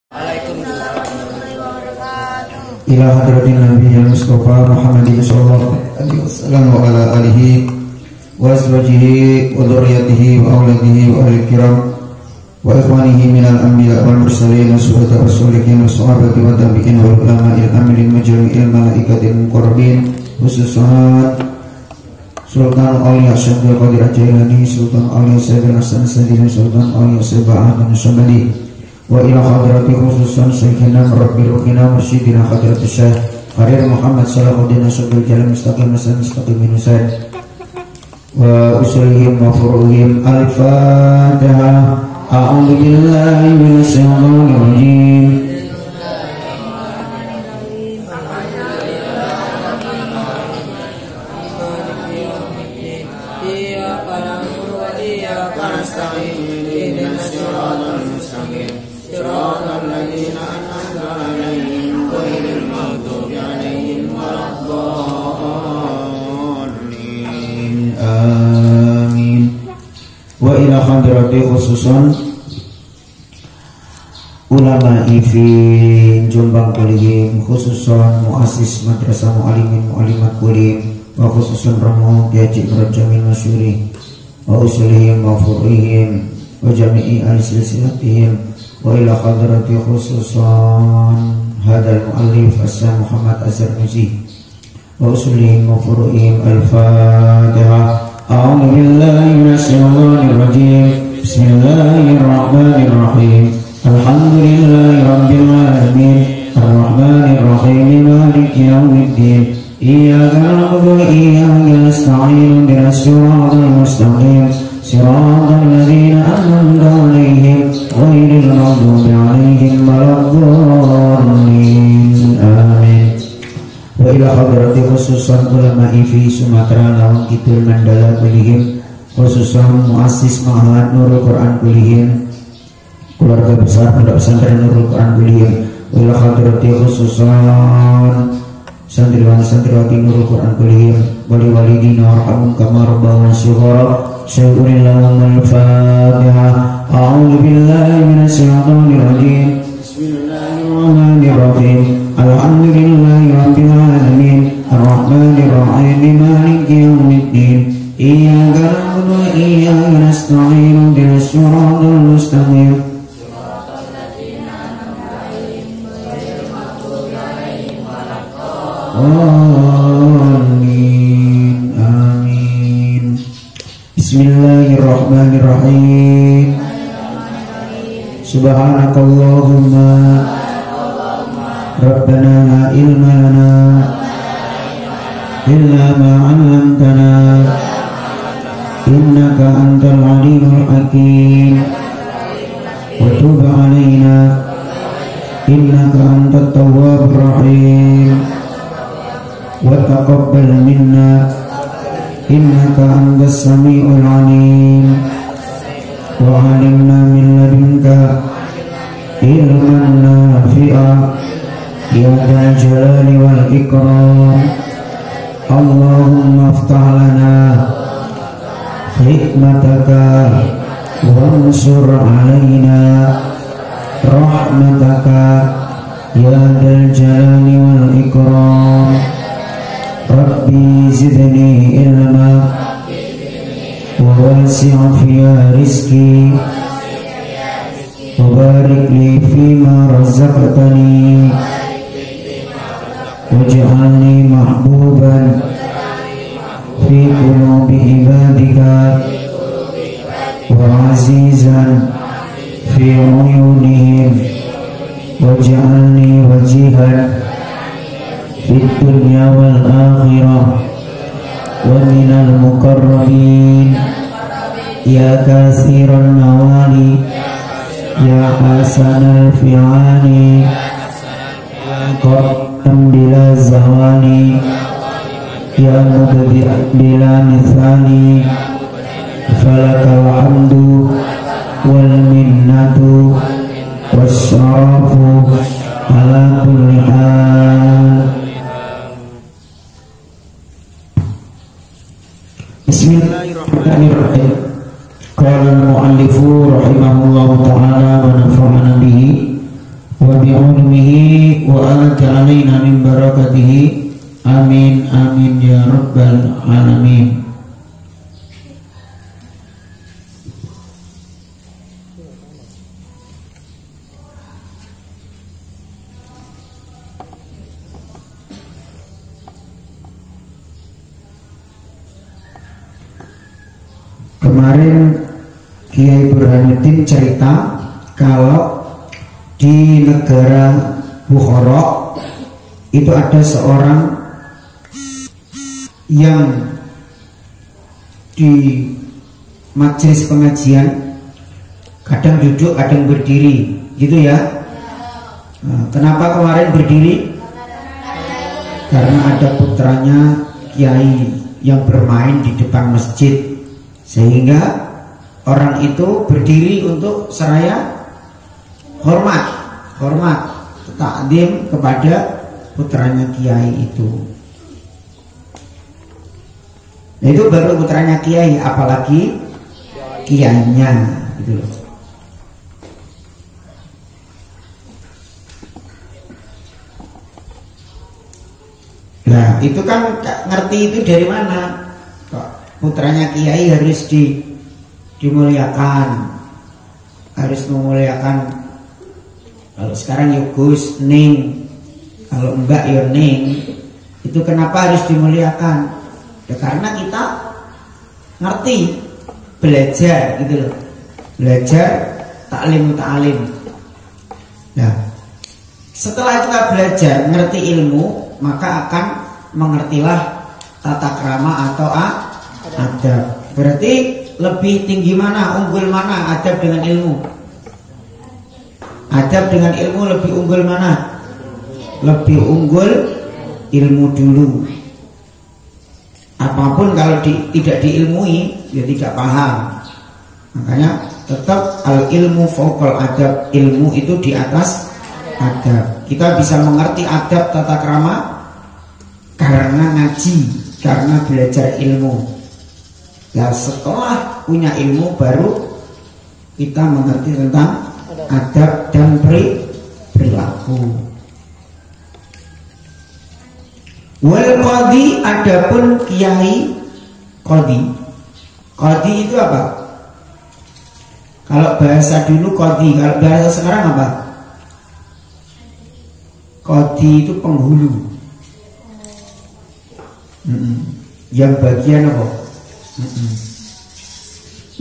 Ila hadratin Nabiyil Mustafa Muhammadin sallallahu alaihi wasallam wa ala alihi wa azwajihi wa dzurriyyatihi wa auladihi wa ahli kiram wa ikhwanihi minal anbiya wal mursalin wa suhada was-solihin wa sahabati wa tabi'in wal ulama'il amilin majmu'il malaikatil muqarrabin khususan Sultan Aulia Syekh Qadir Jailani, Sultan Aulia Syekh Hasan Sadili, Sultan Aulia Syekh Ahmad Syamali, wa ila hadrati khususan Syekhina Rabbil Ruhina Mursyidina Hadratus Syekh Harir Muhammad Salahuddin Asyadul Jalan Mustaqim Hasan Mustaqim Minusan wa usulihim wa furuhim. Al-Fatihah. A'udzu billahi minasy syaithanir rajim. Wa ila hadrati khususan ulama fi Jombang kuliah, khususan muassis madrasah muallimin muallimat kuliah, wa khususan Romo Haji Jamil Masyuri wa usulihim wa furuhim wa jami'i al-silsilatihim, wa ila hadrati khususan hadal muallif Asy-Syaikh Muhammad Azhar Muzi wa usulihim wa furuhim. Al-Fatihah. A'udzu billahi minasy syaithanir rajim. Bismillahirrahmanirrahim. Alhamdulillahi rabbil alamin. Arrahmanir rahim. Maliki yaumiddin. Iyyaka na'budu wa iyyaka nasta'in. Ihdinas siratal mustaqim. Siratal ladzina an'amta 'alaihim ghairil maghdubi 'alaihim waladdallin. Amin. Wa ila hadrati khususan ulama fi Sumatera Lawang Kidul Mandala kulihim, khususan muassis Ma'had Nurul Quran kulihim, keluarga besar Pondok Pesantren Nurul Quran kulihim. Wa ila hadrati khususan santriwan santriwati Nurul Quran kulihim, wali walidina warhamhum kama rabbawna shighara. Syukurin lahum. Al-Fatihah. A'udzu billahi minasy syaithanir rajim. Bismillahirrahmanirrahim. Alhamdulillahi rabbil alamin. Arrahmanir rahim. Maliki yaumiddin. Iyyaka na'budu wa iyyaka nasta'in. Ihdinas siratal mustaqim. Siratal ladzina an'amta 'alaihim ghairil maghdubi 'alaihim waladdallin. Amin. Bismillahirrahmanirrahim. Subhanakallahumma Rabbana la ilma lana illa ma 'allamtana innaka antal alimul hakim wa tub 'alaina innaka antat tawwabur rahim wa taqabbal minna innaka antas samiul alim wa 'allimna min ladunka ilman nafi'a ya dzal jalali wal ikram. Allahumma iftah lana hikmataka wansur alaina rahmataka ya dzal jalali wal ikram. Rabbi zidni ilma wa wasi' fi rizqi wa barik li fima razaqtani waj'alni mahbuban fi qulubi ibadika wa azizan fi uyunihim waj'alni wajihan fid dunya wal akhirah wa minal muqarrabin ya kasiran nawali ya hasanal fi'ani qattam bila zawani ya mubdi' bila mithani falakal hamdu wal minnatu wasyarafu ala kulli hal. Bismillahirrahmanirrahim. Qala al-mu'allifu rahimahullahu ta'ala wa nafa'ana bihi wa bi'ulumihi wa alaka alaina min barakatihi. Amin amin ya rabbal alamin. Kemarin Kiai Burhanuddin cerita kalau di negara Bukhara itu ada seorang yang di majelis pengajian kadang duduk kadang berdiri gitu ya. Nah, kenapa kemarin berdiri? Karena ada putranya Kiai yang bermain di depan masjid, sehingga orang itu berdiri untuk seraya hormat takdim kepada putranya Kiai itu. Nah, itu baru putranya Kiai, apalagi Kiainya gitu loh. Nah, itu kan ngerti itu dari mana? Putranya Kiai harus dimuliakan, harus memuliakan. Kalau sekarang ya Gus, Ning, kalau Mbak ya Ning. Itu kenapa harus dimuliakan? Ya karena kita ngerti, belajar gitu loh, belajar ta'lim. Nah, setelah kita belajar ngerti ilmu, maka akan mengertilah tata krama atau adab. Berarti lebih tinggi mana, unggul mana adab dengan ilmu? Adab dengan ilmu lebih unggul mana? Lebih unggul ilmu dulu. Apapun kalau tidak diilmui, ya tidak paham. Makanya tetap al ilmu fauqal adab, ilmu itu di atas adab. Kita bisa mengerti adab tata krama karena ngaji, karena belajar ilmu. Ya setelah punya ilmu baru kita mengerti tentang adab dan perilaku. Wal qadi, adapun kiai qadi itu apa? Kalau bahasa dulu qadi, kalau bahasa sekarang apa? Qadi itu penghulu. Yang bagian apa?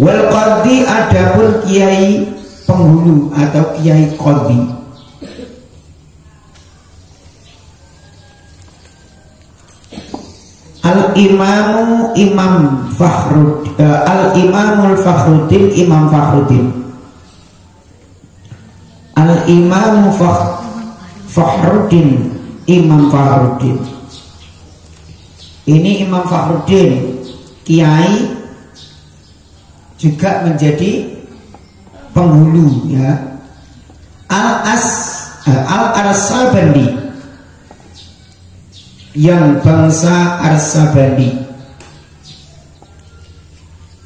Wal qadi, adapun kiai penghulu atau kiai qadi. Al imamu imam Fakhruddin, al imamul Fakhruddin, imam Fakhruddin. Al imamu Fakhruddin, imam Fakhruddin. Ini Imam Fakhruddin, kiai juga menjadi penghulu ya. Al-Arsabandi, yang bangsa Arsabandi.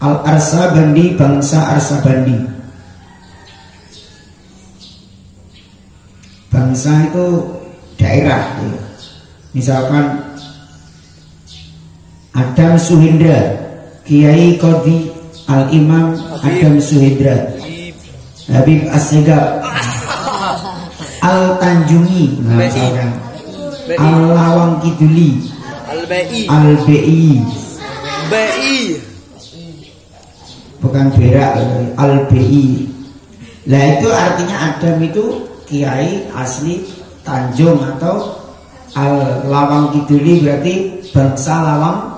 Al-Arsabandi, bangsa Arsabandi. Bangsa itu daerah ya. Misalkan Adam Suhendra, Kiai Qadi Al-Imam Adam Suhendra, Habib As-Segaf, Al-Tanjungi, Al-Lawang Kiduli, Al-Bi, bukan berak, Al-Bi. Nah itu artinya Adam itu Kiai asli Tanjung atau Al-Lawang Kiduli, berarti bangsa Lawang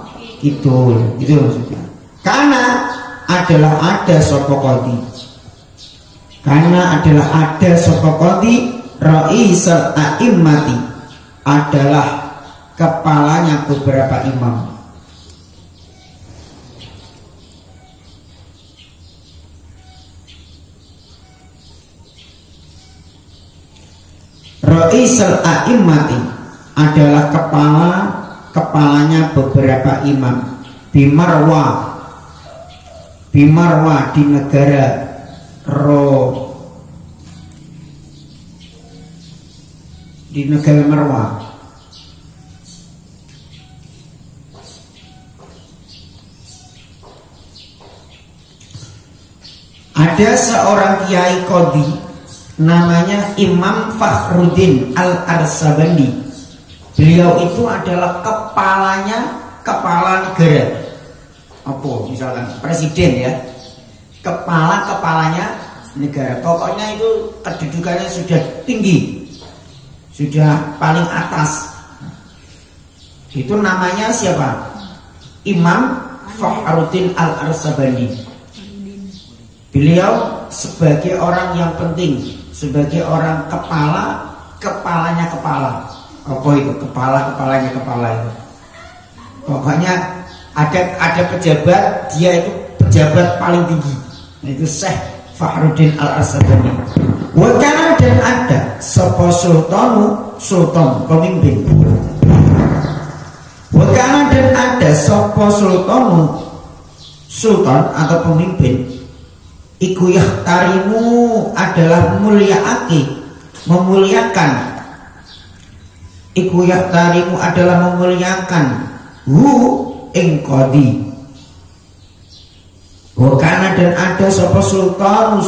Kidul, itu maksudnya. Karena ada sapa qadi, karena adalah ada sapa qadi raisal a'immati, adalah kepalanya beberapa imam. Raisal a'immati adalah kepalanya beberapa imam. Bimarwa di negara di negara Marwah. Ada seorang kiai qadhi namanya Imam Fakhruddin Al-Arsabandi. Beliau itu adalah kepala negara. Apa misalkan presiden ya. Kepalanya negara. Pokoknya itu kedudukannya sudah tinggi. Sudah paling atas. Itu namanya siapa? Imam Fakhruddin Al-Arsabandi. Beliau sebagai orang yang penting, sebagai orang kepalanya kepala. Apa itu? Kepalanya kepala itu. Pokoknya ada pejabat, dia itu pejabat paling tinggi. Itu Syekh Fakhruddin Al-Arsabandi. Wakana dan ada sapa sultan pemimpin. Wakana dan ada sapa sultan atau pemimpin. Iku yahtarimu adalah memuliakan. Iku yahtarimu adalah memuliakan hu ing qadhi. Wakana dan ada sapa sultan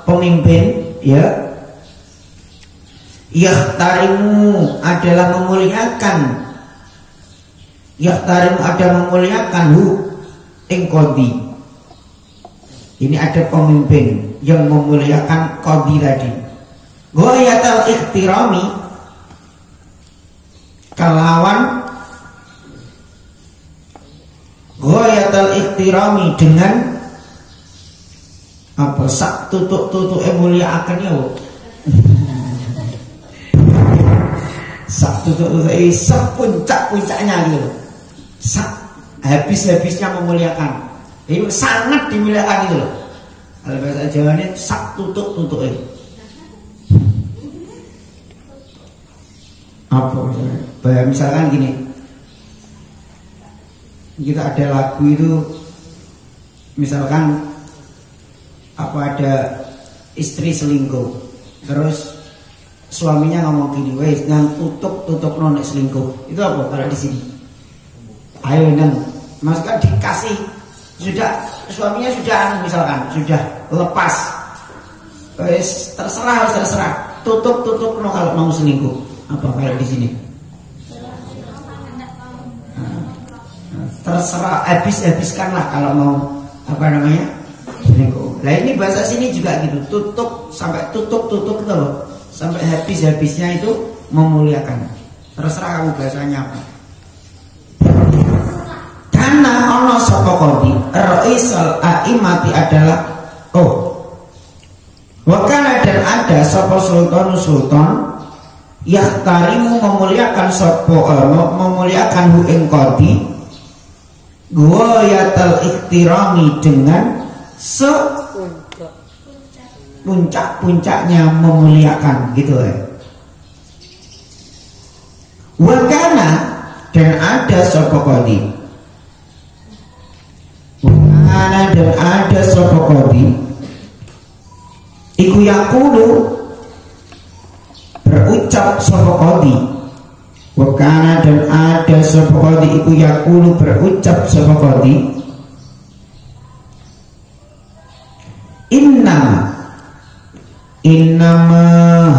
pemimpin ya. Yahtarimu adalah memuliakan. Yahtarimu adalah memuliakan hu ing qadhi. Ini ada pemimpin yang memuliakan qadhi tadi. Ghayatul ihtirami, kalawan ghayatul ihtirami dengan apa sak tutuk muliakan ya. Sak tutuk sepuncak-puncaknya gitu. Sak habis-habisnya memuliakan. Ini sangat dimuliakan itu loh. Kalau bahasa Jawa ini sak tutuk ini. Apa misalkan gini, kita ada lagu itu, misalkan apa ada istri selingkuh, terus suaminya ngomong gini, wes nang tutuk nonek selingkuh, itu apa kalau di sini? Ayo nang, maksudnya dikasih. Suaminya sudah misalkan sudah lepas, terserah tutup no kalau mau selingkuh. Apa kalau di sini? Terserah, habiskanlah kalau mau selingkuh. Nah ini bahasa sini juga gitu, tutup itu loh, sampai habisnya itu memuliakan. Terserah kamu bahasanya apa. Karena ono sapa qadhi raisal aimati adalah wakana dan ada sapa sultan yahtarimu memuliakan memuliakan hu ing qadhi ghayatul ihtirami dengan puncak-puncaknya memuliakan gitu ya. Wakana dan ada sapa qadhi dan ada sapa qadhi iku yaqulu berucap sapa qadhi. Wakana dan ada sapa qadhi iku yaqulu berucap sapa qadhi innama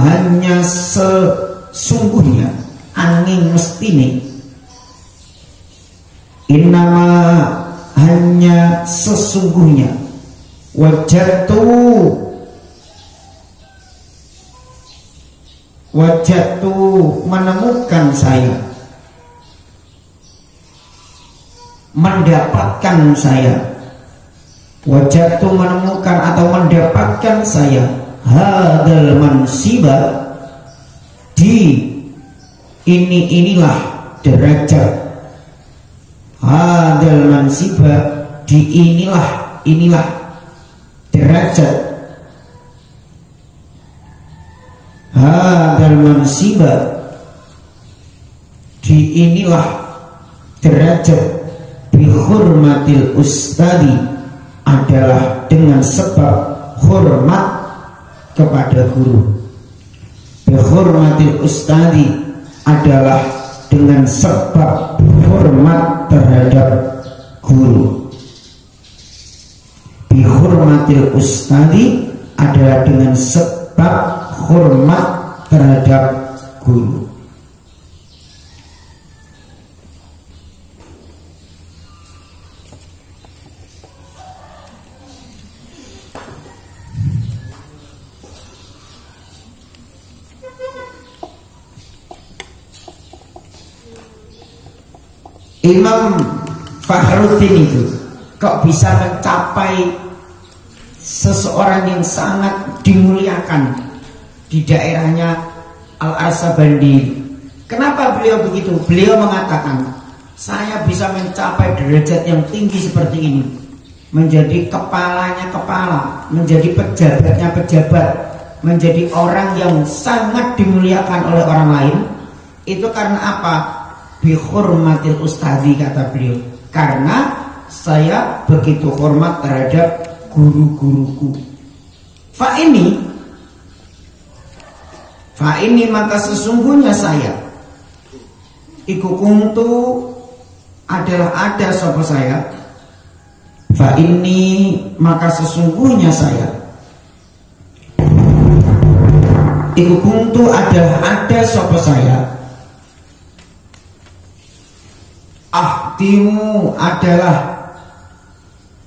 hanya sesungguhnya angin mestine innama hanya sesungguhnya wajatu menemukan saya, mendapatkan saya, wajatu menemukan atau mendapatkan saya hadal mansiba di inilah derajat, hadal mansiba di inilah derajat, hadal mansiba di inilah derajat bihurmatil ustadi adalah dengan sebab hormat kepada guru. Bihurmatil ustadi adalah dengan sebab hormat terhadap guru. Bihurmatil ustadi adalah dengan sebab hormat terhadap guru. Imam Fakhruddin itu kok bisa mencapai seseorang yang sangat dimuliakan di daerahnya Al-Arsabandi. Kenapa beliau begitu? Beliau mengatakan, saya bisa mencapai derajat yang tinggi seperti ini, menjadi kepalanya kepala, menjadi pejabatnya pejabat, menjadi orang yang sangat dimuliakan oleh orang lain. Itu karena apa? Bihurmatil ustadi, kata beliau, karena saya begitu hormat terhadap guru-guruku. Fa ini maka sesungguhnya saya iku kuntu adalah ada sapa saya. Fa ini maka sesungguhnya saya iku kuntu adalah ada sapa saya. Ahdimu adalah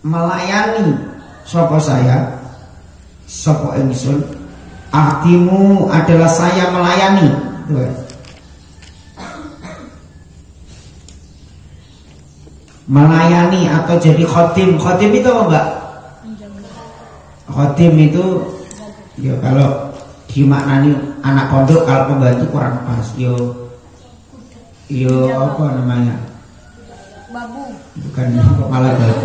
melayani sapa saya, sapa ingsun. Ahdimu adalah saya melayani. Melayani atau jadi khotim. Khotim itu apa enggak? Khotim itu ya kalau dimaknani anak pondok, kalau pembantu kurang pas. Yo apa namanya? Babu. Bukan kok malah babu.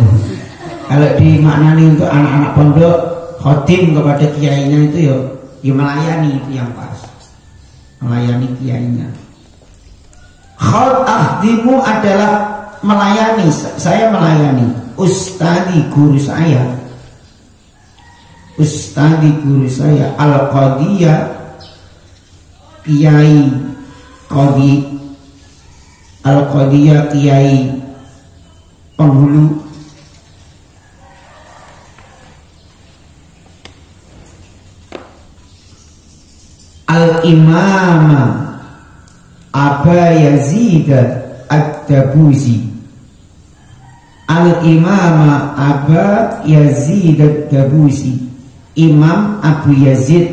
Kalau dimaknani untuk anak-anak pondok, khotim kepada kiainya itu ya melayani, itu yang pas. Melayani kiainya. Ahdimu adalah melayani, saya melayani ustadi guru saya. Ustadi guru saya al-qadiyah, kiai qadi, al-qadiyah kiai penghulu. Al-imama Aba Yazid ad-Dabusi. Al-imama Aba Yazid ad-Dabusi, Imam Abu Yazid.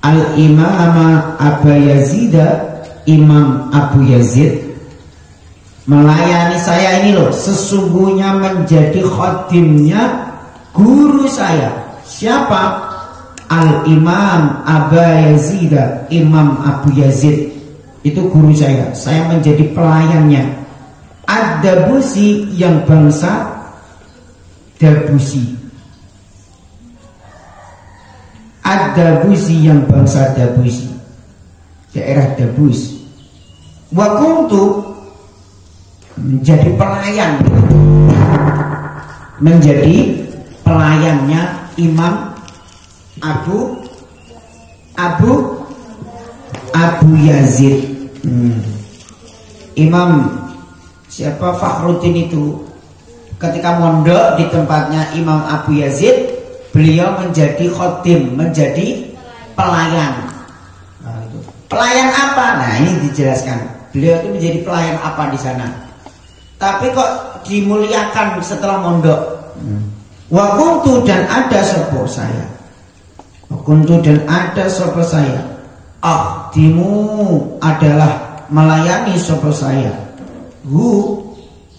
Al-imama Aba Yazid, Imam Abu Yazid melayani saya ini loh, sesungguhnya menjadi khotimnya guru saya. Siapa? Al-imam Aba Yazid, Imam Abu Yazid, itu guru saya. Saya menjadi pelayannya. Ad-Dabusi, yang bangsa Dabusi. Ad-Dabusi, yang bangsa Dabusi, daerah Dabus. Wa kuntu, menjadi pelayan, menjadi pelayannya Imam Abu Yazid. Imam siapa? Fakhruddin itu ketika mondok di tempatnya Imam Abu Yazid, beliau menjadi khotim, menjadi pelayan. Nah, itu. Pelayan apa? Nah, ini dijelaskan. Beliau itu menjadi pelayan apa di sana. Tapi kok dimuliakan setelah mondok. Wa kuntu, dan ada sapa saya. Wa kuntu, dan ada sapa saya. Ahdimu adalah melayani sapa saya.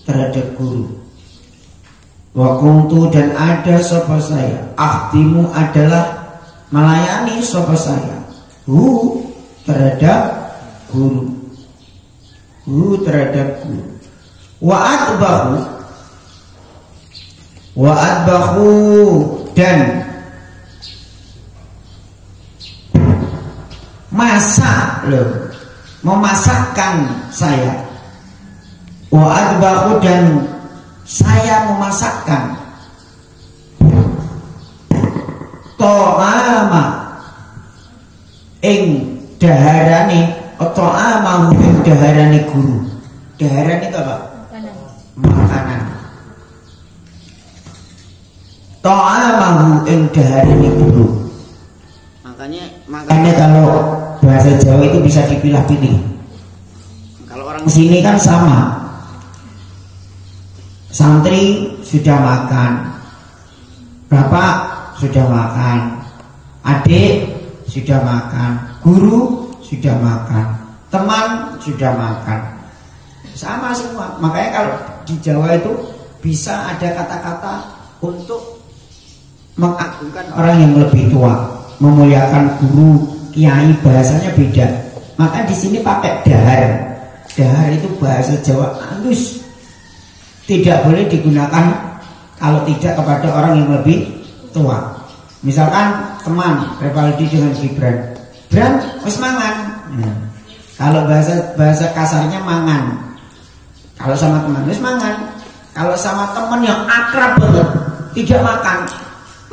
Terhadap guru. Wa kuntu, dan ada sapa saya. Ahdimu adalah melayani sapa saya. Terhadap guru. Terhadap guru. Wa adbahu, dan masak loh, memasakkan saya. Wa adbahu, dan saya memasakkan. To'ama, ing daharane ta'amahu ing daharane guru. Daharan itu apa? Makanan. Ta'amahu ing daharane guru. Makanya kalau bahasa Jawa itu bisa dipilah-pilih. Kalau orang sini kan sama. Santri sudah makan, bapak sudah makan, adik sudah makan, guru sudah makan, teman sudah makan, sama semua. Makanya kalau di Jawa itu bisa ada kata-kata untuk mengagungkan orang yang lebih tua, memuliakan guru, kiai, bahasanya beda. Maka di sini pakai dahar. Dahar itu bahasa Jawa halus. Tidak boleh digunakan kalau tidak kepada orang yang lebih tua. Misalkan teman Revaldi dengan Gibran, Bran wis mangan. Kalau bahasa kasarnya mangan. Kalau sama teman wis mangan. Kalau sama teman yang akrab banget tidak makan,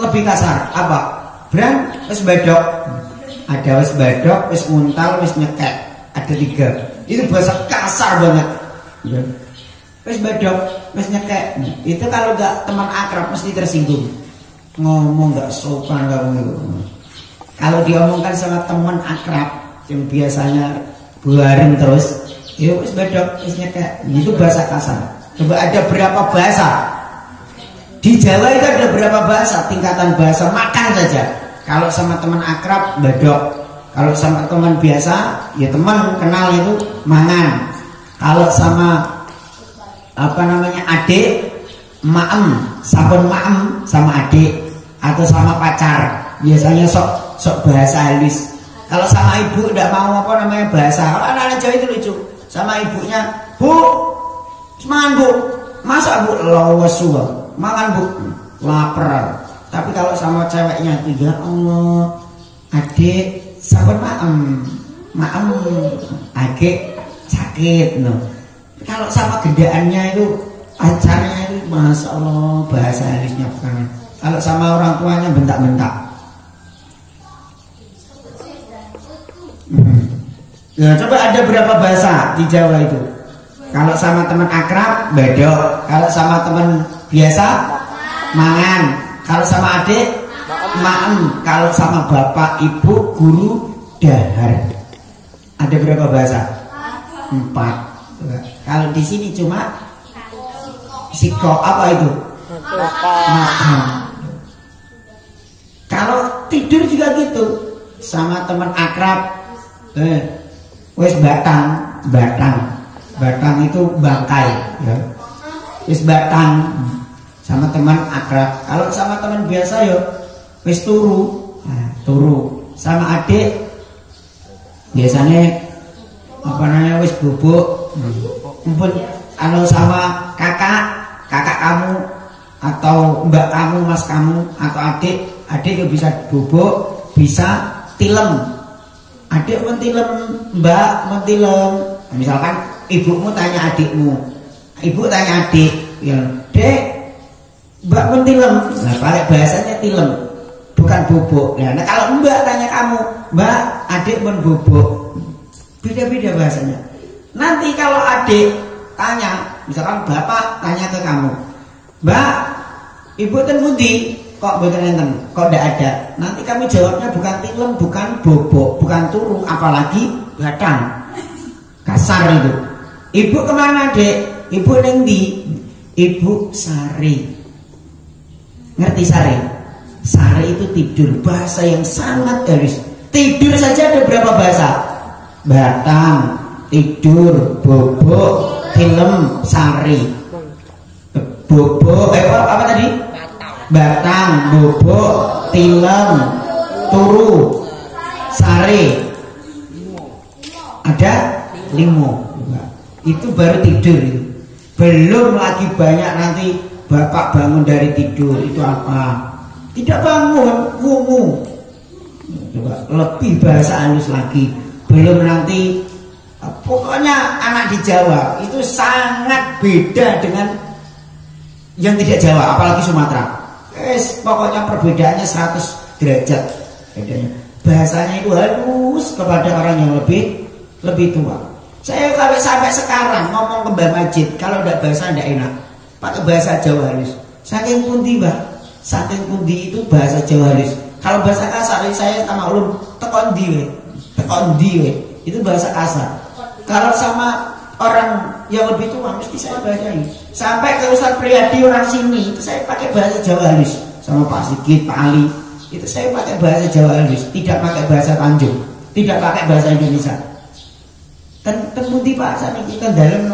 lebih kasar apa? Bran wis badok. Ada wis badok, wis muntal, wis nyekek. Ada 3. Itu bahasa kasar banget. Wis badok, wis nyekek. Itu kalau nggak teman akrab mesti tersinggung. Ngomong nggak sopan kamu itu. Kalau diomongkan sama teman akrab yang biasanya bareng terus, ya wis badok, wis nyekek. Itu bahasa kasar. Coba ada berapa bahasa? Di Jawa itu ada berapa bahasa? Tingkatan bahasa makan saja. Kalau sama teman akrab badok. Kalau sama teman biasa, ya teman kenal itu mangan. Kalau sama adik, maem, sampun maem sama adik atau sama pacar, biasanya sok bahasa halus. Kalau sama ibu tidak mau bahasa. Kalau anak-anak Jawa itu lucu, sama ibunya, Bu, semangat Bu, masa Bu lawas makan Bu, lapar. Tapi kalau sama ceweknya itu, ya Allah, adik sampun maem, adik sakit, no. Kalau sama gendaannya itu acaranya itu masya Allah bahasa halusnya bukan. Kalau sama orang tuanya bentak-bentak. Ya coba ada berapa bahasa di Jawa itu? Kalau sama teman akrab badok, kalau sama teman biasa mangan, kalau sama adik maem, kalau sama bapak ibu guru dahar. Ada berapa bahasa? 4. Kalau di sini cuma siko apa itu? Makan. Kalau tidur juga gitu, sama teman akrab, wes batang itu bangkai, ya. Wes batang sama teman akrab. Kalau sama teman biasa yo, wes turu, turu. Sama adik biasanya wes bubuk. Kumpul kalau sama kakak kamu atau mbak kamu, mas kamu atau adik ya bisa bubuk, bisa tilem. Adik mentilem, mbak mentilem. Misalkan ibumu tanya adikmu, ibu tanya adik, ya dek, mbak mentilem. Nah pakai bahasanya tilem, bukan bubuk. Nah kalau mbak tanya kamu, mbak adik menbubuk, beda-beda bahasanya. Nanti kalau adik tanya, misalkan bapak tanya ke kamu, Mbak, ibu ten pundi? Kok mboten enten? Kok ndak ada? Nanti kamu jawabnya bukan tilem, bukan bobok, bukan turu, apalagi batang. Kasar itu. Ibu kemana, Dek? Ibu ning ndi? Ibu sare. Ngerti sare? Sare itu tidur, bahasa yang sangat halus. Tidur saja ada berapa bahasa? Batang, tidur, bobok, tilem, sari. Bobok, apa tadi? Batang, bobok, tilem, turu, sari. Ada 5. Itu baru tidur itu. Belum lagi banyak nanti bapak bangun dari tidur itu apa? Tidak bangun, wumu. Coba lebih bahasa halus lagi. Belum nanti. Pokoknya anak di Jawa itu sangat beda dengan yang tidak Jawa, apalagi Sumatera. Pokoknya perbedaannya 100 derajat bedanya. bahasanya itu halus kepada orang yang lebih tua. Saya sampai sekarang ngomong ke Mbak Majid, kalau tidak bahasa tidak enak, pakai bahasa Jawa halus. Saking pundi Mbak, saking pundi itu bahasa Jawa halus. Kalau bahasa kasar saya sama ulun tekon diwe, itu bahasa kasar. Kalau sama orang yang lebih tua mesti saya bahasain. Sampai ke Ustaz Priyadi orang sini itu saya pakai bahasa Jawa halus. Sama Pak Sigit, Pak Ali, itu saya pakai bahasa Jawa halus, tidak pakai bahasa Tanjung, tidak pakai bahasa Indonesia. Temuti Pak saat ini kan dalam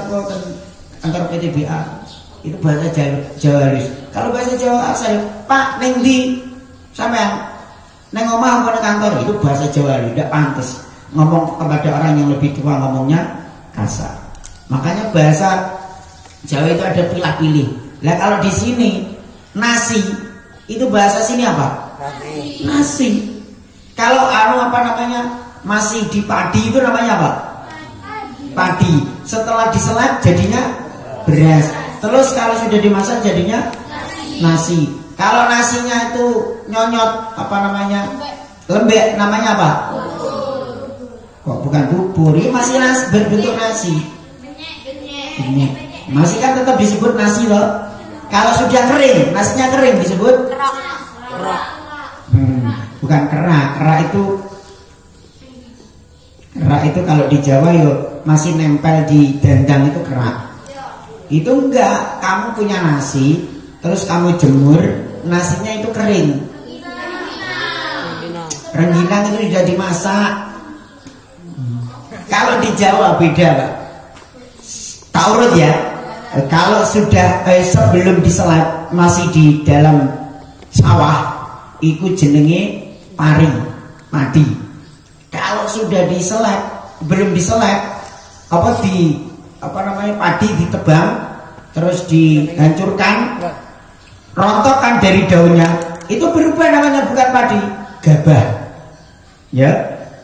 kantor PTBA itu bahasa Jawa halus. Kalau bahasa Jawa saya Pak neng di sampean neng omah apa neng kantor itu bahasa Jawa halus, tidak pantas ngomong kepada orang yang lebih tua, ngomongnya kasar. Makanya bahasa Jawa itu ada pilih-pilih. Nah kalau di sini nasi itu bahasa sini apa? Nasi. Kalau masih di padi itu namanya apa? Padi. Setelah diselap jadinya beras. Terus kalau sudah dimasak jadinya nasi. Kalau nasinya itu nyonyot lembek namanya apa? Kok bukan bubur? Ini masih berbentuk nasi. Benyek. Masih kan tetap disebut nasi loh. Kalau sudah kering, nasinya kering disebut kerak. Bukan kerak. Kerak itu kalau di Jawa masih nempel di dandang itu kerak. Itu enggak, kamu punya nasi, terus kamu jemur, nasinya itu kering. Rengginang itu sudah dimasak. Kalau di Jawa beda Pak. Taurut ya. Kalau sudah sebelum diselap masih di dalam sawah, itu jenenge padi. Kalau sudah diselap, belum diselap, padi ditebang, terus dihancurkan, rontokan dari daunnya, itu berubah namanya bukan padi, gabah. Ya,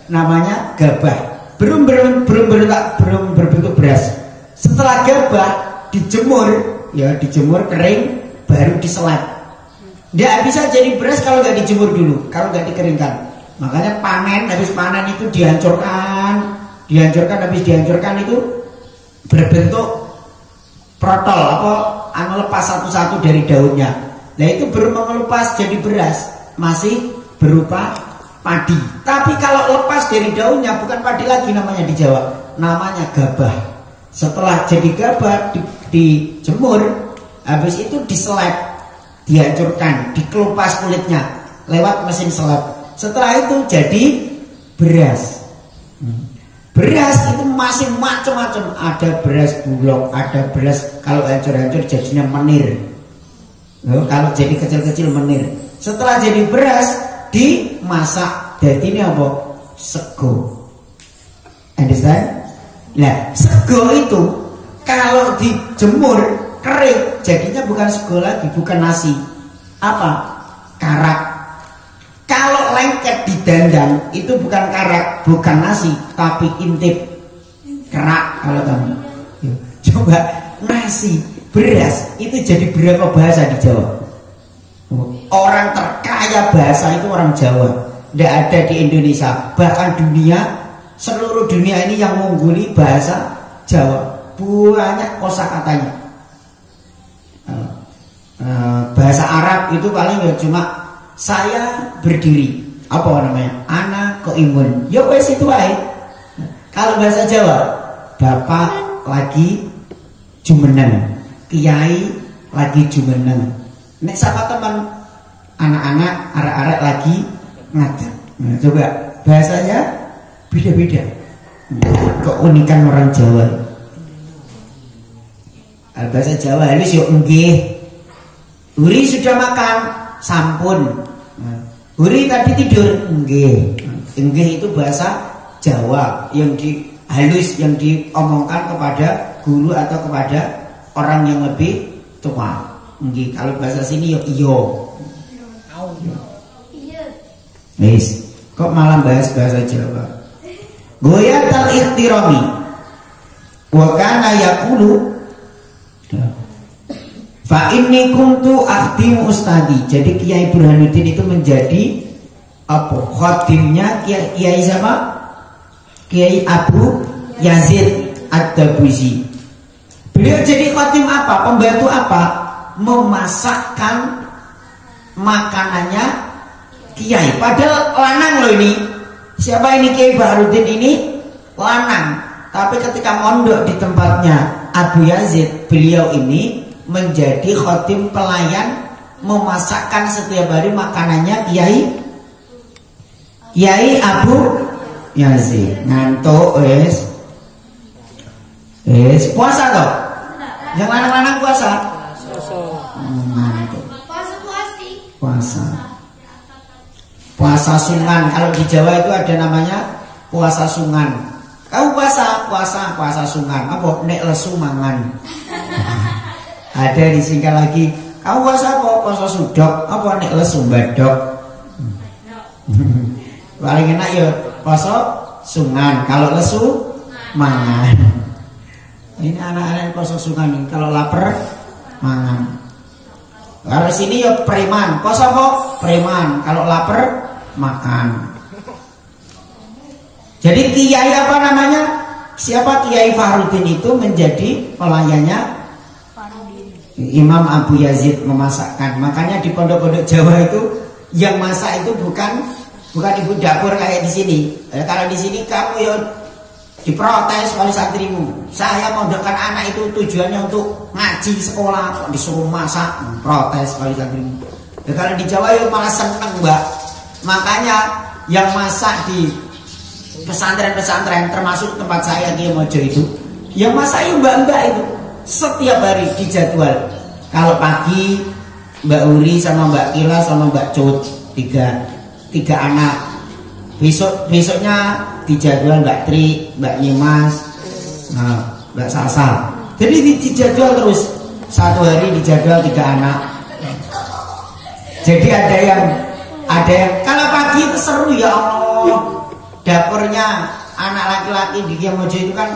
namanya gabah. Belum berbentuk beras. Setelah gabah dijemur kering, baru diselap. Tidak bisa jadi beras kalau nggak dijemur dulu, kalau nggak dikeringkan. Makanya habis panen itu dihancurkan, habis dihancurkan itu berbentuk protol lepas satu-satu dari daunnya. Nah itu baru mengelupas jadi beras, masih berupa padi. Tapi kalau lepas dari daunnya bukan padi lagi namanya di Jawa, namanya gabah. Setelah jadi gabah dijemur, habis itu diselap, dihancurkan, dikelupas kulitnya lewat mesin selap. Setelah itu jadi beras. Beras itu masih macam-macam. Ada beras bulog, ada beras kalau hancur-hancur jadinya menir. Kalau jadi kecil-kecil menir. Setelah jadi beras dimasak, jadi ini apa? Sego. Understand? Nah, sego itu kalau dijemur kering jadinya bukan sego lagi, bukan nasi. Apa? Karak. Kalau lengket didandang itu bukan karak, bukan nasi, tapi intip. Kerak kalau kamu. Coba nasi, beras itu jadi berapa bahasa di Jawa? Orang terkaya bahasa itu orang Jawa. Tidak ada di Indonesia, bahkan dunia. Seluruh dunia ini yang mengungguli bahasa Jawa, banyak kosakatanya. Bahasa Arab itu paling cuma saya berdiri, apa namanya? Ana koimun. Ya wes itu aja. Kalau bahasa Jawa, bapak lagi jumeneng, kiai lagi jumeneng. Nek siapa teman anak-anak arek-arek lagi ngajar. Nah, coba bahasanya beda-beda. Keunikan orang Jawa. Bahasa Jawa halus yo nggih. Huri sudah makan, sampun. Huri tadi tidur, nggih. Nggih itu bahasa Jawa yang halus, yang diomongkan kepada guru atau kepada orang yang lebih tua. Nggih. Kalau bahasa sini yo iyo. Wis, kok malah bahas bahasa Jawa? Goyatal ihtirami wa kana yaqulu fa inni kuntu akhtimu ustadi. Jadi Kiai Burhanuddin itu menjadi apa khatimnya Kiai siapa? Kiai Abu Yazid Ad-Dabusi. Beliau jadi khatim apa? Pembantu apa? Memasakkan makanannya Kiai. Padahal lanang loh ini. Siapa ini Kiai Baharudin ini? Lanang. Tapi ketika mondok di tempatnya Abu Yazid, beliau ini menjadi khatim pelayan, memasakkan setiap hari makanannya Kiai Abu Yazid. Ngantuk wes puasa toh? Yang lanang-lanang puasa? Ngantuk. Puasa sungan. Kalau di Jawa itu ada namanya puasa sungan. Kamu puasa sungan. Apa? Nek lesu mangan. Ada disingkat lagi. Kamu puasa apa? Puasa sudok. Apa? Nek lesu badok. Paling enak ya puasa sungan. Kalau lesu mangan. Ini anak-anak puasa sungan ini. Kalau lapar mangan. Kalau sini ya preman. Puasa apa? Preman. Kalau lapar makan. Jadi Kiai apa namanya? Siapa Kiai Fahrudin itu menjadi pelayannya Imam Abu Yazid memasakkan. Makanya di pondok-pondok Jawa itu yang masak itu bukan ibu dapur kayak di sini. Kalau di sini kamu ya diprotes oleh santrimu. Saya mondokkan anak itu tujuannya untuk ngaji sekolah, kok disuruh masak, protes oleh santrimu. Kalau di Jawa ya malah seneng, Mbak. Makanya yang masak di pesantren-pesantren termasuk tempat saya di Mojo itu, yang masak ya mbak-mbak itu setiap hari dijadwal. Kalau pagi Mbak Uri sama Mbak Kila sama Mbak Cut, tiga anak. Besoknya dijadwal Mbak Tri, Mbak Nyimas, Mbak Sasa. Jadi dijadwal terus, satu hari dijadwal 3 anak. Jadi ada yang kalau pagi itu seru ya Allah. Dapurnya anak laki-laki di Kiai Mojo itu kan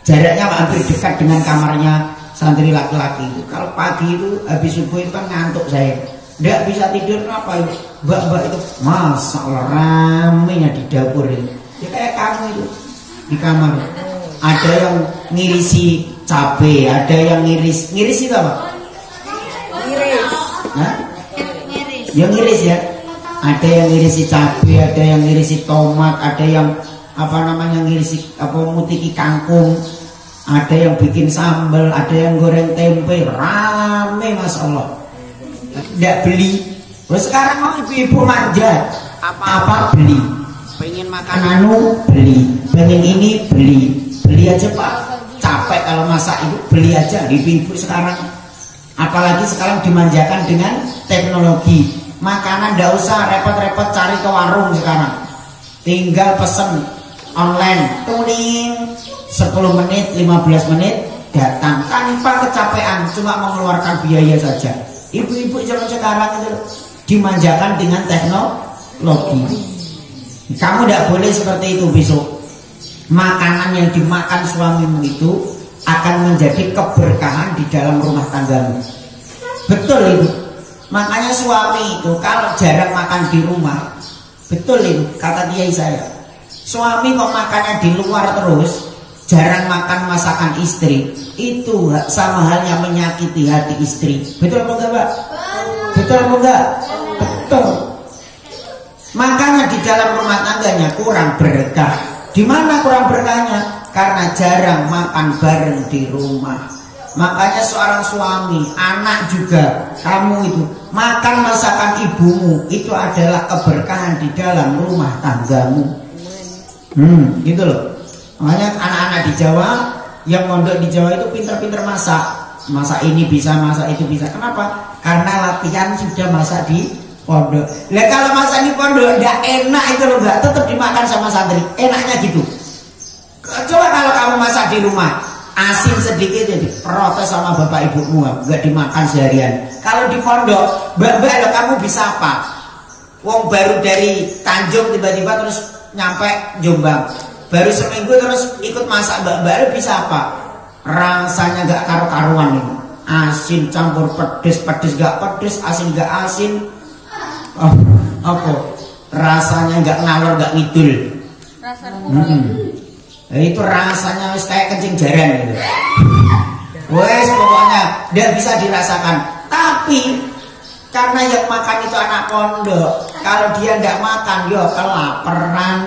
jaraknya hampir dekat dengan kamarnya santri laki-laki itu. Kalau pagi itu habis subuh itu kan ngantuk saya, tidak bisa tidur. Kenapa itu? Mbak-mbak itu Masya Allah ramenya di dapur itu. Ya kayak kamu itu di kamar. Ada yang ngirisi cabai, ada yang ngiris itu apa? Ngiris. Hah? Yang ngiris ya. Ada yang ngirisi cabai, ada yang ngirisi tomat, ada yang ngirisi mutiki kangkung, ada yang bikin sambal, ada yang goreng tempe, rame Masya Allah. Tidak beli. Terus sekarang mau ibu-ibu manja, apa beli? Pengen makan beli, pengen ini beli aja Pak. Capek kalau masak itu, beli aja. Ibu-ibu sekarang, apalagi sekarang dimanjakan dengan teknologi. Makanan ndak usah repot-repot cari ke warung sekarang. Tinggal pesen online, tuning 10 menit, 15 menit datang tanpa kecapean, cuma mengeluarkan biaya saja. Ibu-ibu zaman sekarang itu dimanjakan dengan teknologi. Kamu tidak boleh seperti itu besok. Makanan yang dimakan suamimu itu akan menjadi keberkahan di dalam rumah tanggamu. Betul itu. Makanya suami itu kalau jarang makan di rumah, betul itu kata kiai saya. Suami kok makannya di luar terus, jarang makan masakan istri, itu sama halnya menyakiti hati istri. Betul apa enggak, Pak? Betul apa enggak? Betul. Makanya di dalam rumah tangganya kurang berkah. Di mana kurang berkahnya? Karena jarang makan bareng di rumah. Makanya seorang suami, anak juga, kamu itu makan masakan ibumu itu adalah keberkahan di dalam rumah tanggamu. Gitu loh. Makanya anak-anak di Jawa yang mondok di Jawa itu pinter-pinter masak. Masak ini bisa, masak itu bisa. Kenapa? Karena latihan sudah masak di pondok. Lah kalau masak di pondok enggak enak itu loh, enggak tetap dimakan sama santri. Enaknya gitu. Coba kalau kamu masak di rumah, asin sedikit jadi protes sama bapak ibumu, nggak dimakan seharian. Kalau di pondok, mbak-mbak kamu bisa apa? Wong baru dari Tanjung tiba-tiba terus nyampe Jombang, baru seminggu terus ikut masak mbak-mbak bisa apa? Rasanya nggak karu-karuan ini. Asin campur pedes, pedes nggak pedes, asin nggak asin. Apa? Rasanya nggak ngalor nggak ngidul. Rasa Nah, itu rasanya wis kayak kencing jaran gitu. Wes pokoknya nggak bisa dirasakan. Tapi karena yang makan itu anak pondok, kalau dia nggak makan, yo kelaparan,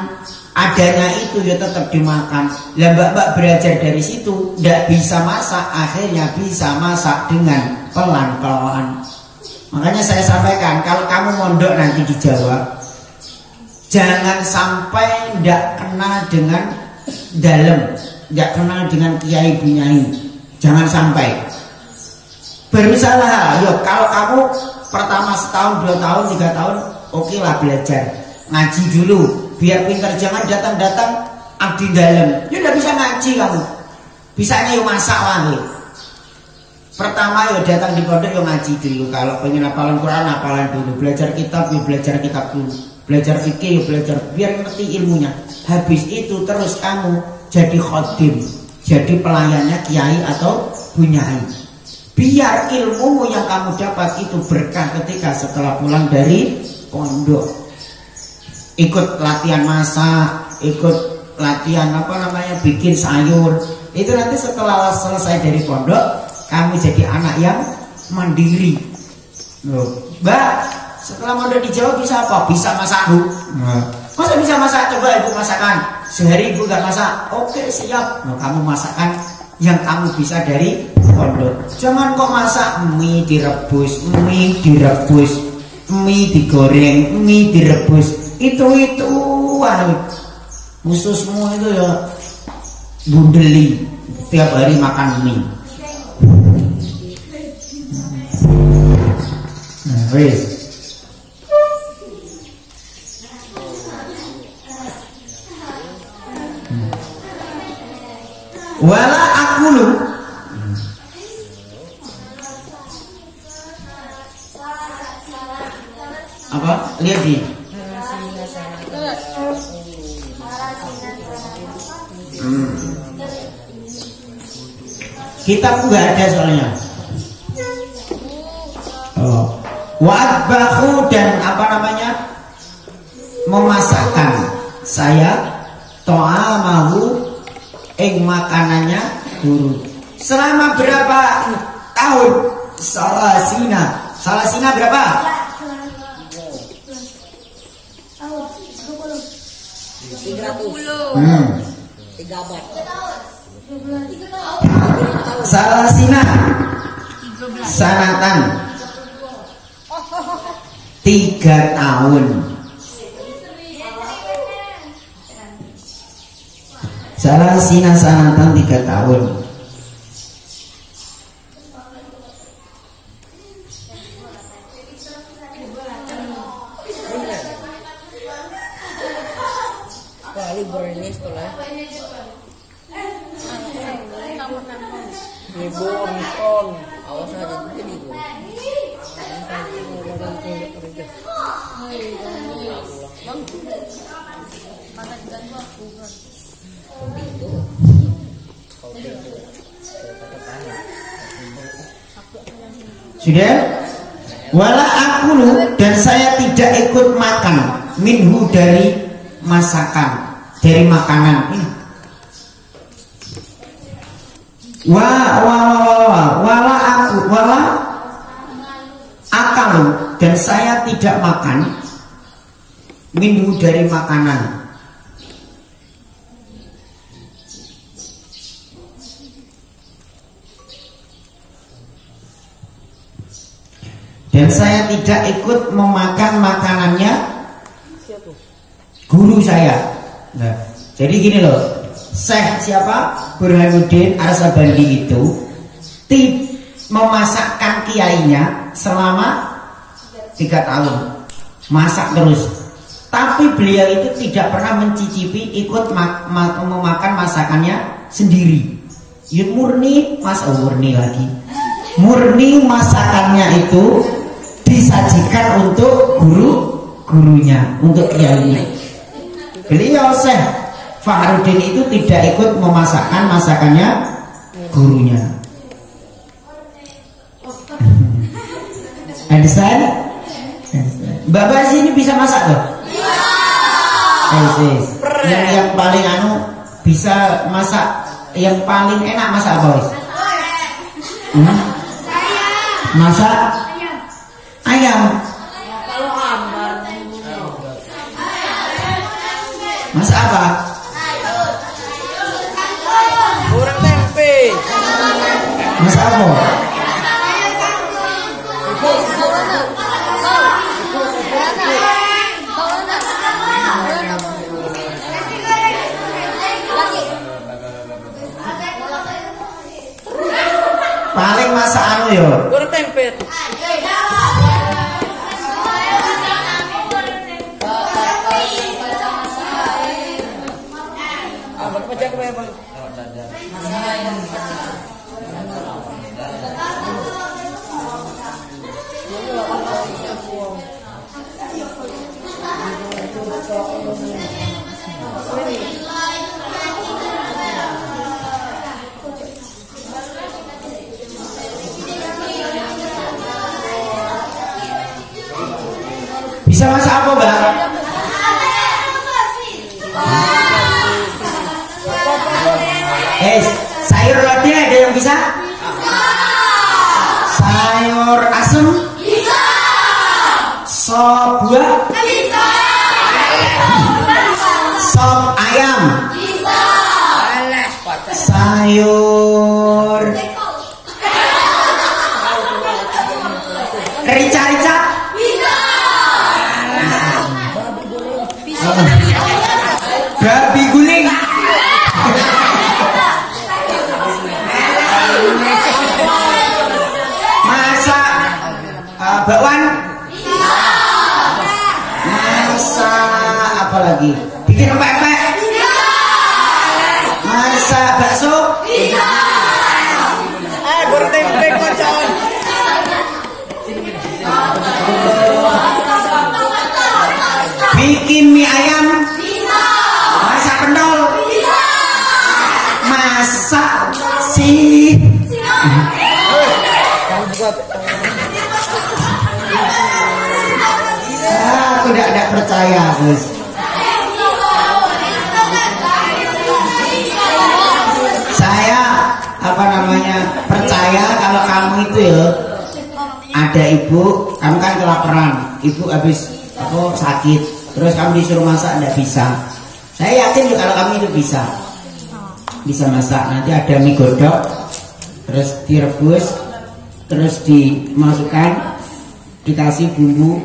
adanya itu ya tetap dimakan. Lah mbak-mbak belajar dari situ, nggak bisa masak, akhirnya bisa masak dengan pelan-pelan. Makanya saya sampaikan, kalau kamu mondok nanti di Jawa, jangan sampai nggak kenal dengan dalam, nggak kenal dengan kiai bunyai, jangan sampai. Berusaha, yuk kalau kamu pertama setahun, 2 tahun, 3 tahun, oke lah belajar ngaji dulu, biar pintar. Jangan datang-datang abdi dalam, ya udah bisa ngaji kamu, bisanya yuk masak lagi. Pertama yuk datang di pondok yuk ngaji dulu. Kalau pengen hafalan Quran, hafalan dulu. Belajar kitab yuk belajar kitab dulu. Belajar fikih yuk belajar, biar ngerti ilmunya. Habis itu terus kamu jadi khodim, jadi pelayannya kiai atau bunyai. Biar ilmu yang kamu dapat itu berkah ketika setelah pulang dari pondok. Ikut latihan masak, ikut latihan bikin sayur. Itu nanti setelah selesai dari pondok, kamu jadi anak yang mandiri. Loh, Mbak, setelah mondok di Jawa bisa apa? Bisa masak, Bu. Masa bisa masak? Coba Ibu masakan. Sehari Ibu gak masak? Oke, siap. Nah, kamu masakan yang kamu bisa dari pondok. Jangan kok masak mie direbus, mie digoreng, mie direbus. Itu khususmu itu ya bundeli. Tiap hari makan mie. Nah, wis. Wala akulu apa? Lihat di kitab nggak ada soalnya. Oh. Wa'adbahu dan memasakkan saya to'amahu ing makanannya guru. Selama berapa tahun? Salasina berapa? 30. Salasina sanatan 3 tahun. Salasina sanatan 3 tahun. Libur ini sekolah. Ibu Omikron, awas aja jadi ibu. Sudah? Wala akulu dan saya tidak ikut makan minhu dari masakan, dari makanan ini. Wala akalu dan saya tidak makan minhu dari makanan. Dan saya tidak ikut memakan makanannya guru saya. Nah, jadi gini loh, Syekh siapa? Burhanuddin Arsabandi itu memasakkan kiainya selama 3 tahun, masak terus. Tapi beliau itu tidak pernah mencicipi ikut memakan masakannya sendiri. Ya murni masakannya itu disajikan untuk gurunya, untuk kiainya. Beliau Syekh Fakhruddin itu tidak ikut memasakkan masakannya gurunya. Understand? Mbak sini bisa masak tuh? Yang paling bisa masak, yang paling enak masak apa wis? Masak ayam. Masak apa? Goreng tempe. Masak apa? Paling masak yo. Goreng tempe. Abang baca ke bang. Bisa masak apa, Mbak? Sayur lodeh ada yang bisa? Sayur asem? Bisa. Sop buah? Bisa. Sop ayam? Bisa. Sayur rica-rica? Bisa. Babi guling? Masak bakwan? Bisa. Masak apa lagi? Bikin empek-empek? Bisa. Masak bakso? Bisa. Goreng tempe kocok. Bikin mie ayam? Bisa. Masak pentol? Bisa. Masak aku tidak percaya, Gus. Saya percaya kalau kamu itu ya ada ibu, kamu kan kelaparan, ibu habis sakit, terus kamu disuruh masak tidak bisa. Saya yakin kalau kamu itu bisa masak. Nanti ada mie godok, terus direbus, terus dimasukkan, dikasih bumbu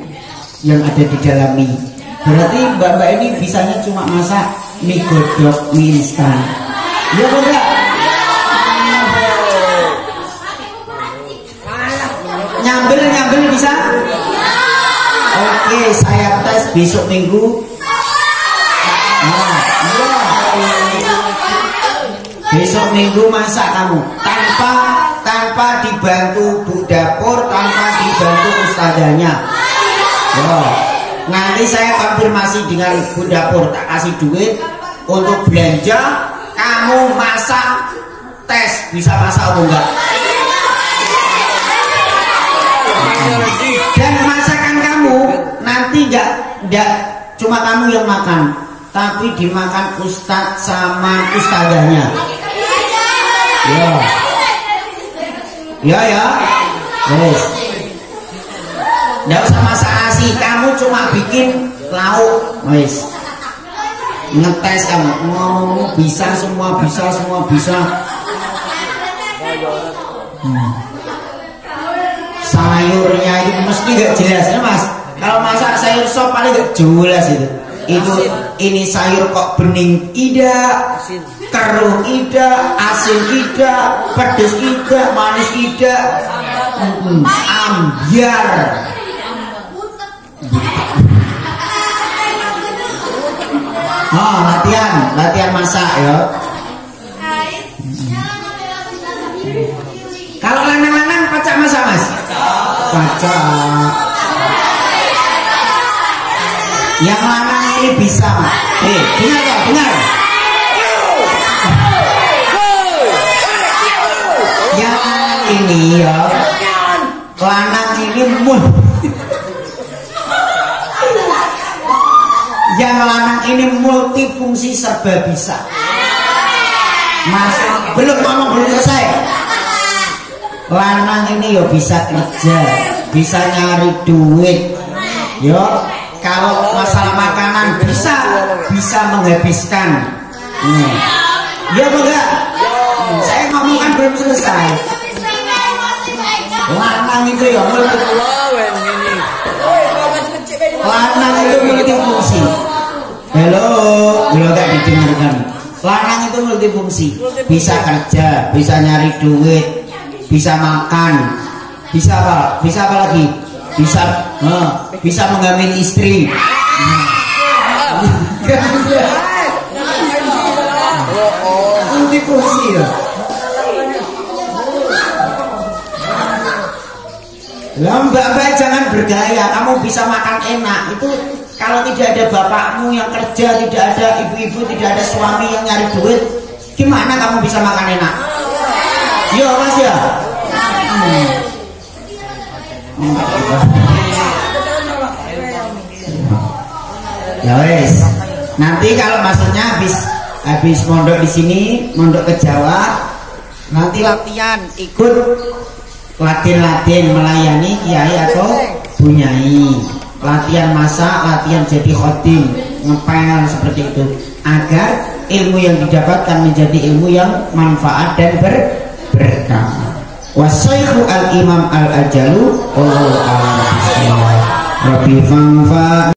yang ada di dalam mie. Berarti mbak-mbak ini bisanya cuma masak mie godok, mie instan. Iya enggak? Nyambel bisa? Oke, saya tes besok minggu. Besok minggu masak kamu tanpa dibantu bu dapur, tanpa dibantu ustazahnya. Nanti saya konfirmasi dengan bu dapur, tak kasih duit untuk belanja, kamu masak, tes bisa masak atau enggak. Dan masakan kamu nanti enggak cuma kamu yang makan, tapi dimakan ustadz sama ustazahnya. Ya. Yes. Nggak usah masak nasi, kamu cuma bikin lauk, wes. Ngetes kamu, bisa semua bisa. Sayurnya itu mesti nggak jelas ya Mas. Kalau masak sayur sop paling nggak jelas itu. Ini sayur kok bening tidak, keruh tidak, asin tidak, pedes tidak, manis tidak, ambiar. Latihan masak ya. Kalau lanang-lanang pacak masak Mas? Pacak. Yang lanang ini bisa Mas. Dengar. Yang ini ya, lanang ini lanang ini multifungsi serba bisa. Mas, belum selesai. Lanang ini yo bisa kerja, bisa nyari duit. Yo, kalau masalah makanan bisa menghabiskan. Ya enggak? Saya ngomong kan belum selesai. Lanang itu ya lanang itu multifungsi. Halo, gak didengarkan. Lanang itu multifungsi, bisa kerja, bisa nyari duit, bisa makan, bisa apa lagi? Bisa menghamili istri. Multifungsi ya. Mbak jangan bergaya, kamu bisa makan enak. Itu kalau tidak ada bapakmu yang kerja, tidak ada ibu-ibu, tidak ada suami yang nyari duit, gimana kamu bisa makan enak? Iya mas ya. Ya wes. Nanti kalau maksudnya habis mondok di sini, mondok ke Jawa, nanti latihan ikut latihan melayani kiai atau bunyai, latihan masak, latihan jadi khotim, ngepel seperti itu, agar ilmu yang didapatkan menjadi ilmu yang manfaat dan berkah. Wasyaihu al-imam al-ajalu wallahu a'lam. Rabbi fanfa